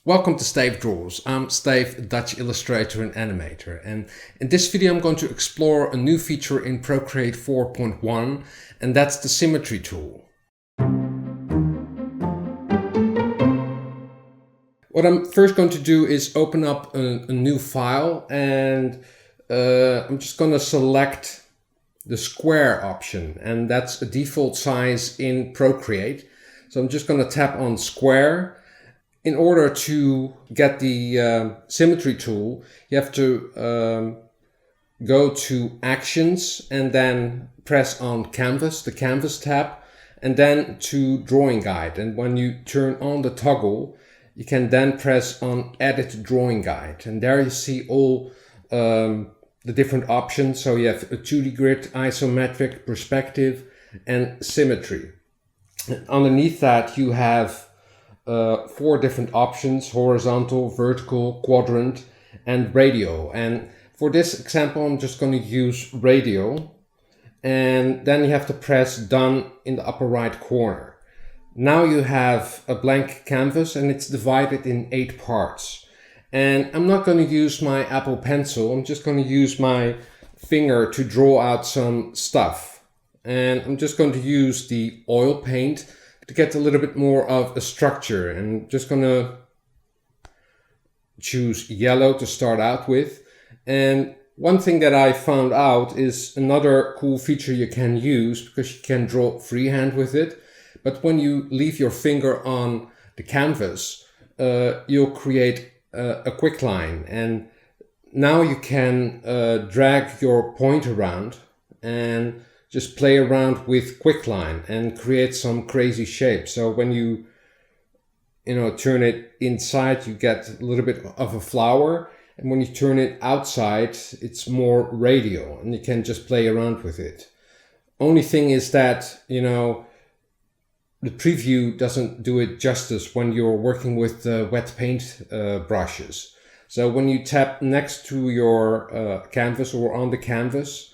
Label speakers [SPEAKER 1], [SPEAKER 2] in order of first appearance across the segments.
[SPEAKER 1] Welcome to Stayf Drawers. I'm Stayf, Dutch illustrator and animator, and in this video I'm going to explore a new feature in Procreate 4.1, and that's the Symmetry tool. What I'm first going to do is open up a new file, and I'm just going to select the square option, and that's a default size in Procreate. So I'm just going to tap on square. In order to get the Symmetry tool, you have to go to Actions and then press on Canvas, the Canvas tab, and then to Drawing Guide. And when you turn on the toggle, you can then press on Edit Drawing Guide. And there you see all the different options. So you have a 2D grid, isometric, perspective, and symmetry. And underneath that, you have 4 different options: horizontal, vertical, quadrant, and radial. And for this example, I'm just going to use radial, and then you have to press done in the upper right corner. Now you have a blank canvas, and it's divided in 8 parts. And I'm not going to use my Apple Pencil. I'm just going to use my finger to draw out some stuff. And I'm just going to use the oil paint to get a little bit more of a structure, and just gonna choose yellow to start out with. And one thing that I found out is another cool feature you can use, because you can draw freehand with it, but when you leave your finger on the canvas, you'll create a quick line, and now you can drag your point around and just play around with quicklime and create some crazy shapes. So when you turn it inside, you get a little bit of a flower, and when you turn it outside, it's more radial, and you can just play around with it. Only thing is that the preview doesn't do it justice when you're working with wet paint brushes. So when you tap next to your canvas or on the canvas,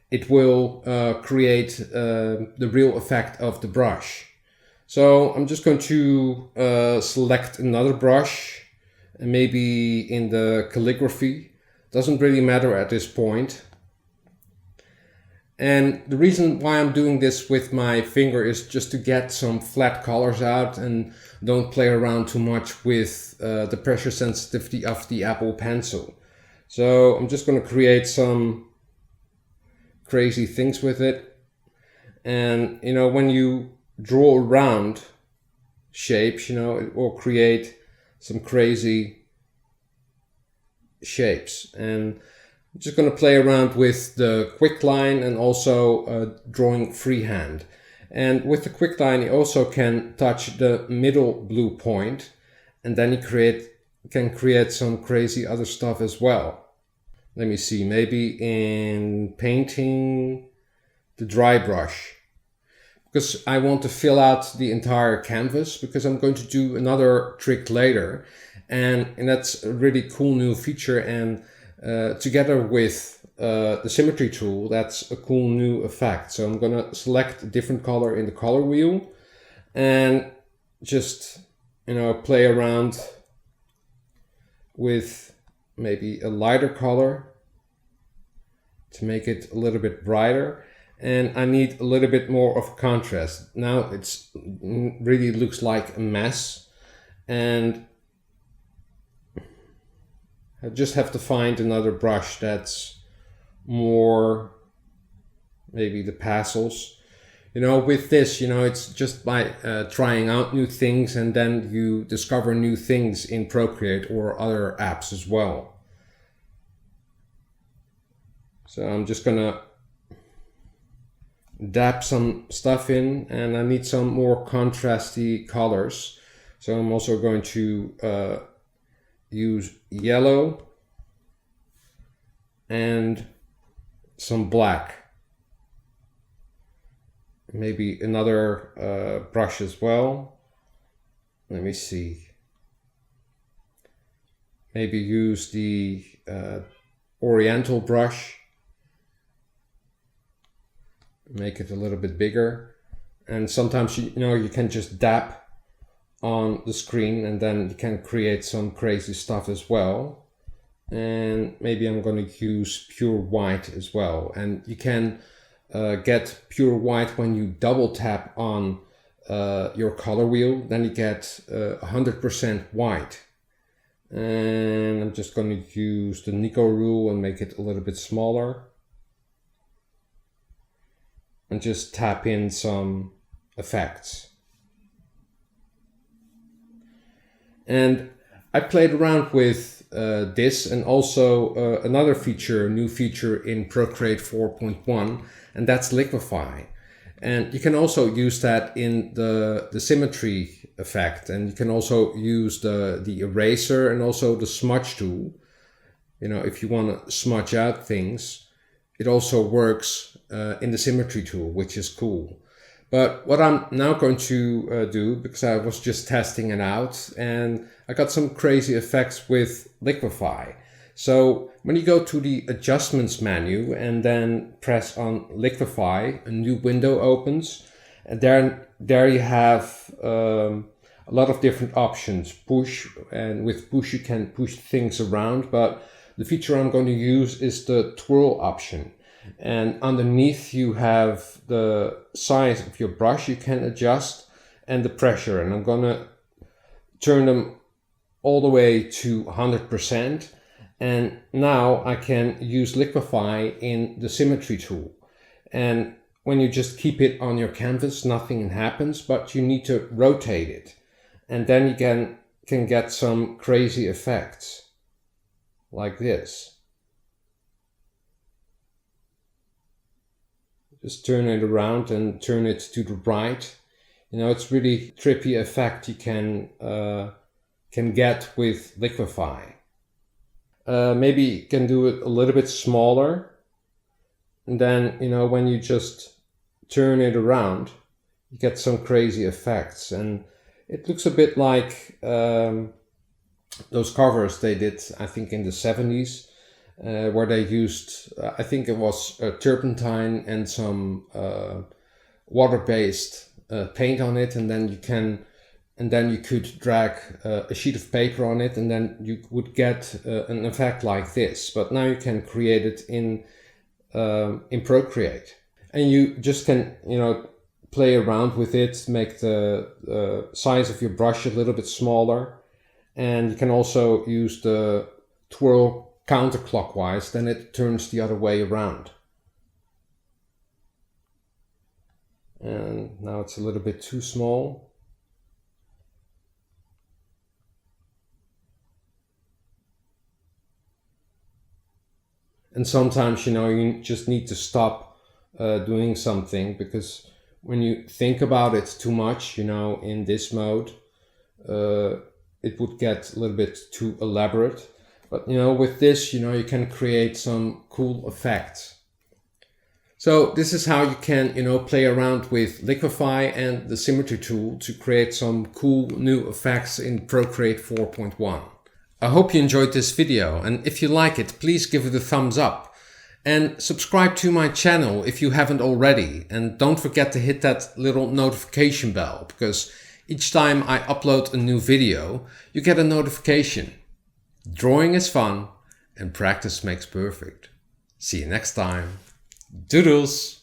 [SPEAKER 1] it will create the real effect of the brush. So I'm just going to select another brush, and maybe in the calligraphy. Doesn't really matter at this point. And the reason why I'm doing this with my finger is just to get some flat colors out and don't play around too much with the pressure sensitivity of the Apple Pencil. So I'm just going to create some crazy things with it. And when you draw around shapes, it will create some crazy shapes. And I'm just going to play around with the quick line and also drawing freehand. And with the quick line, you also can touch the middle blue point, and then you can create some crazy other stuff as well. Let me see, maybe in painting the dry brush, because I want to fill out the entire canvas, because I'm going to do another trick later, and that's a really cool new feature. And together with the Symmetry tool, that's a cool new effect. So I'm going to select a different color in the color wheel and just play around with maybe a lighter color to make it a little bit brighter. And I need a little bit more of contrast. Now it's really looks like a mess, and I just have to find another brush that's more maybe the pastels. With this, it's just by trying out new things, and then you discover new things in Procreate or other apps as well. So I'm just gonna dab some stuff in, and I need some more contrasty colors. So I'm also going to use yellow and some black. Maybe another brush as well. Let me see. Maybe use the Oriental brush. Make it a little bit bigger. And sometimes you can just dab on the screen, and then you can create some crazy stuff as well. And maybe I'm going to use pure white as well. And you can get pure white when you double tap on your color wheel, then you get 100% white. And I'm just going to use the Nico rule and make it a little bit smaller. And just tap in some effects. And I played around with this and also another feature, a new feature in Procreate 4.1, and that's Liquify. And you can also use that in the symmetry effect, and you can also use the eraser and also the smudge tool. You know, if you want to smudge out things, it also works in the symmetry tool, which is cool. But what I'm now going to do, because I was just testing it out, and I got some crazy effects with Liquify. So when you go to the adjustments menu and then press on Liquify, a new window opens, and there you have a lot of different options. Push, and with push you can push things around, but the feature I'm going to use is the twirl option. And underneath you have the size of your brush you can adjust and the pressure, and I'm gonna turn them all the way to 100%. And now I can use Liquify in the symmetry tool. And when you just keep it on your canvas, nothing happens, but you need to rotate it. And then you can get some crazy effects like this. Just turn it around and turn it to the right. You know, it's really trippy effect you can get with Liquify. Maybe you can do it a little bit smaller. And then, you know, when you just turn it around, you get some crazy effects. And it looks a bit like those covers they did, I think, in the 70s. Where they used, I think it was turpentine and some water-based paint on it, and then you could drag a sheet of paper on it, and then you would get an effect like this. But now you can create it in Procreate, and you just can, you know, play around with it, make the size of your brush a little bit smaller, and you can also use the twirl counterclockwise, then it turns the other way around. And now it's a little bit too small. And sometimes, you know, you just need to stop doing something, because when you think about it too much, you know, in this mode, it would get a little bit too elaborate. But, you know, with this, you know, you can create some cool effects. So this is how you can, you know, play around with Liquify and the symmetry tool to create some cool new effects in Procreate 4.1. I hope you enjoyed this video, and if you like it, please give it a thumbs up. And subscribe to my channel if you haven't already. And don't forget to hit that little notification bell, because each time I upload a new video, you get a notification. Drawing is fun, and practice makes perfect. See you next time. Doodles!